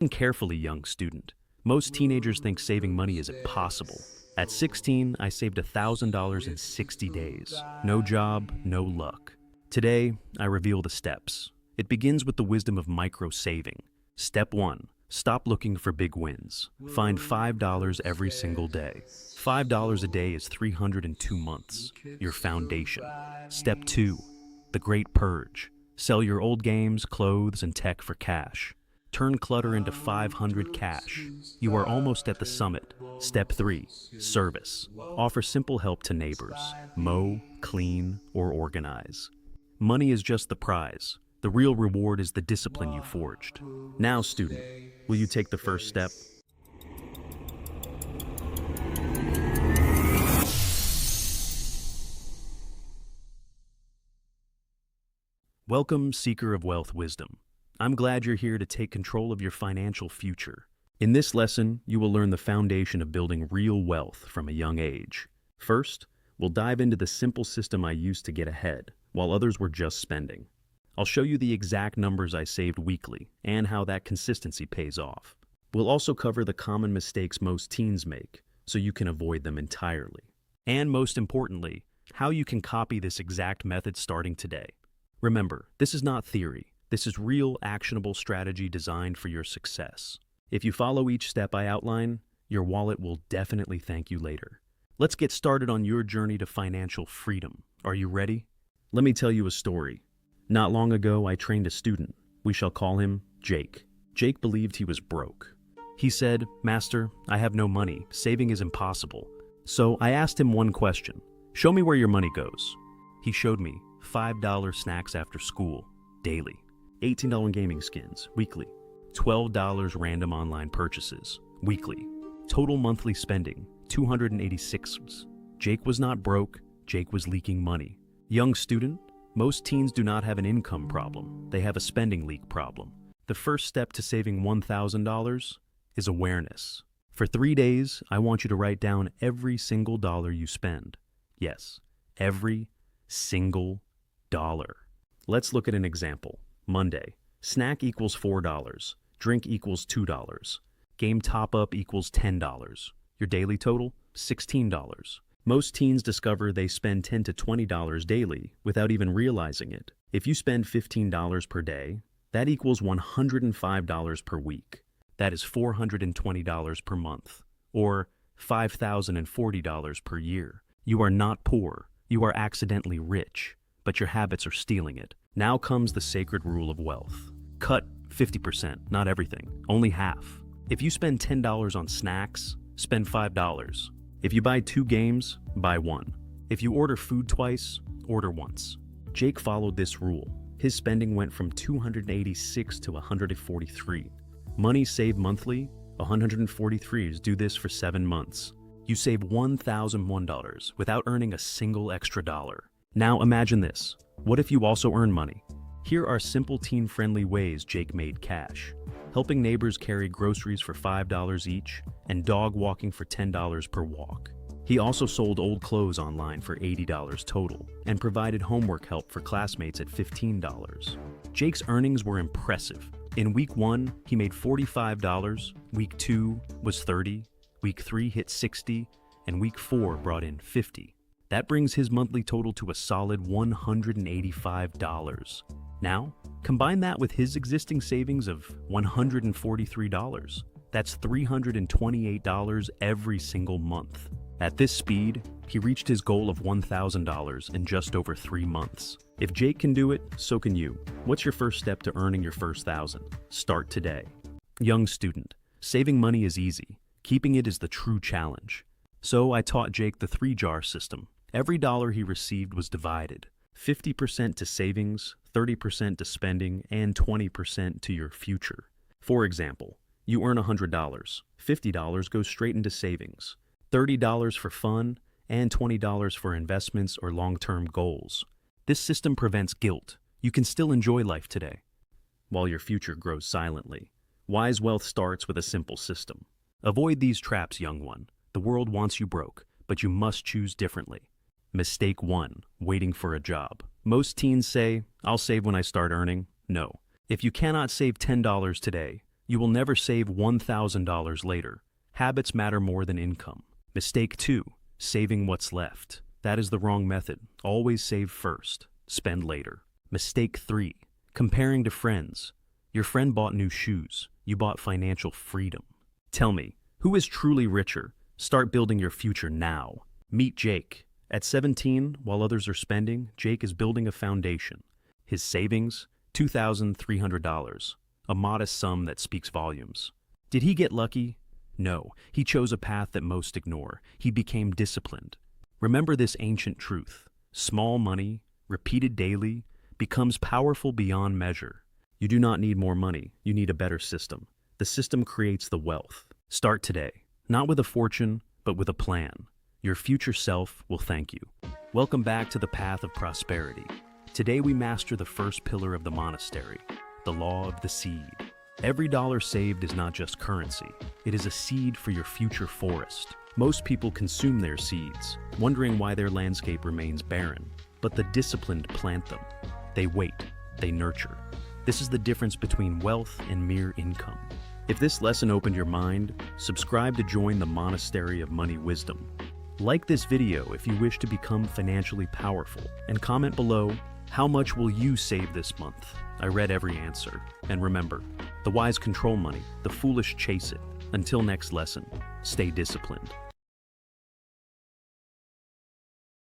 Listen carefully, young student. Most teenagers think saving money is impossible. At 16, I saved $1,000 in 60 days. No job, no luck. Today, I reveal the steps. It begins with the wisdom of micro-saving. Step 1. Stop looking for big wins. Find $5 every single day. $5 a day is 302 months. Your foundation. Step 2. The Great Purge. Sell your old games, clothes, and tech for cash. Turn clutter into 500 cash. You are almost at the summit. Step 3. Service. Offer simple help to neighbors. Mow, clean, or organize. Money is just the prize. The real reward is the discipline you forged. Now, student, will you take the first step? Welcome, seeker of wealth wisdom. I'm glad you're here to take control of your financial future. In this lesson, you will learn the foundation of building real wealth from a young age. First, we'll dive into the simple system I used to get ahead, while others were just spending. I'll show you the exact numbers I saved weekly and how that consistency pays off. We'll also cover the common mistakes most teens make, so you can avoid them entirely. And most importantly, how you can copy this exact method starting today. Remember, this is not theory. This is real, actionable strategy designed for your success. If you follow each step I outline, your wallet will definitely thank you later. Let's get started on your journey to financial freedom. Are you ready? Let me tell you a story. Not long ago, I trained a student. We shall call him Jake. Jake believed he was broke. He said, "Master, I have no money. Saving is impossible." So I asked him one question. "Show me where your money goes." He showed me $5 snacks after school, daily. $18 gaming skins, weekly. $12 random online purchases, weekly. Total monthly spending, $286. Jake was not broke, Jake was leaking money. Young student, most teens do not have an income problem, they have a spending leak problem. The first step to saving $1,000 is awareness. For 3 days, I want you to write down every single dollar you spend. Yes, every single dollar. Let's look at an example. Monday, snack equals $4, drink equals $2, game top-up equals $10. Your daily total, $16. Most teens discover they spend $10 to $20 daily without even realizing it. If you spend $15 per day, that equals $105 per week. That is $420 per month, or $5,040 per year. You are not poor, you are accidentally rich, but your habits are stealing it. Now comes the sacred rule of wealth. Cut 50%, not everything, only half. If you spend $10 on snacks, spend $5. If you buy 2 games, buy 1. If you order food twice, order once. Jake followed this rule. His spending went from $286 to $143. Money saved monthly, $143. Do this for 7 months. You save $1,001 without earning a single extra dollar. Now imagine this. What if you also earn money? Here are simple teen-friendly ways Jake made cash. Helping neighbors carry groceries for $5 each, and dog walking for $10 per walk. He also sold old clothes online for $80 total, and provided homework help for classmates at $15. Jake's earnings were impressive. In week 1, he made $45, week 2 was $30, week 3 hit $60, and week 4 brought in $50. That brings his monthly total to a solid $185. Now, combine that with his existing savings of $143. That's $328 every single month. At this speed, he reached his goal of $1,000 in just over 3 months. If Jake can do it, so can you. What's your first step to earning your first $1,000? Start today. Young student, saving money is easy. Keeping it is the true challenge. So I taught Jake the 3-jar system. Every dollar he received was divided. 50% to savings, 30% to spending, and 20% to your future. For example, you earn $100. $50 goes straight into savings. $30 for fun, and $20 for investments or long-term goals. This system prevents guilt. You can still enjoy life today, while your future grows silently. Wise wealth starts with a simple system. Avoid these traps, young one. The world wants you broke, but you must choose differently. Mistake 1, waiting for a job. Most teens say, "I'll save when I start earning." No. If you cannot save $10 today, You will never save $1,000 later. Habits matter more than income. Mistake 2. Saving what's left. That is the wrong method. Always save first, spend later. Mistake 3. Comparing to friends. Your friend bought new shoes. You bought financial freedom. Tell me, who is truly richer? Start building your future now. Meet Jake. At 17, while others are spending, Jake is building a foundation. His savings, $2,300, a modest sum that speaks volumes. Did he get lucky? No, he chose a path that most ignore. He became disciplined. Remember this ancient truth. Small money, repeated daily, becomes powerful beyond measure. You do not need more money, you need a better system. The system creates the wealth. Start today, not with a fortune, but with a plan. Your future self will thank you. Welcome back to the path of prosperity. Today we master the first pillar of the monastery, the law of the seed. Every dollar saved is not just currency, it is a seed for your future forest. Most people consume their seeds, wondering why their landscape remains barren. But the disciplined plant them. They wait, they nurture. This is the difference between wealth and mere income. If this lesson opened your mind, subscribe to join the Monastery of Money Wisdom. Like this video if you wish to become financially powerful, and comment below, how much will you save this month? I read every answer. And remember, the wise control money, the foolish chase it. Until next lesson, stay disciplined.